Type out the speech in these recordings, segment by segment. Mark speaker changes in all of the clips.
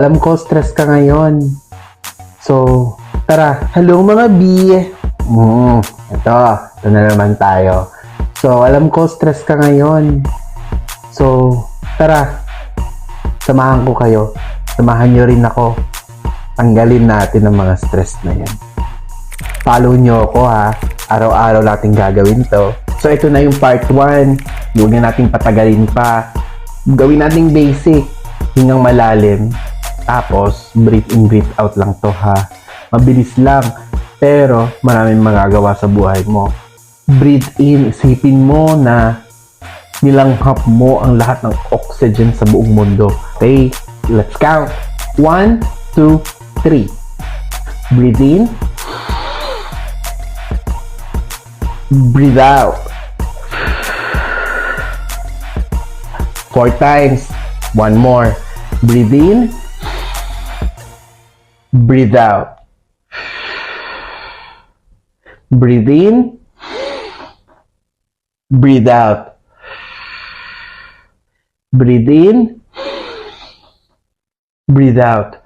Speaker 1: Alam ko, stress ka ngayon. So, tara. Hello mga B! Ito na naman tayo. So, alam ko, stress ka ngayon. So, tara. Samahan ko kayo. Samahan nyo rin ako. Tanggalin natin ang mga stress na yan. Follow nyo ako ha. Araw-araw natin gagawin to. So, ito na yung part 1. Huwag na natin patagalin pa. Gawin natin basic. Hingang malalim. Tapos, breathe in, breathe out lang to ha. Mabilis lang. Pero, maraming magagawa sa buhay mo. Breathe in. Isipin mo na nilanghap mo ang lahat ng oxygen sa buong mundo. Okay? Let's count. 1, 2, 3. Breathe in. Breathe out. 4 times. 1 more. Breathe in. Breathe out. Breathe in. Breathe out. Breathe in. Breathe out.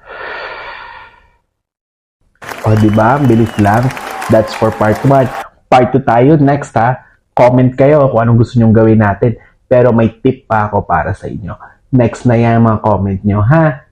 Speaker 1: O, diba? Bilis lang. That's for part 1. Part 2 tayo. Next, ha? Comment kayo kung anong gusto nyong gawin natin. Pero may tip pa ako para sa inyo. Next na yan mga comment nyo, ha?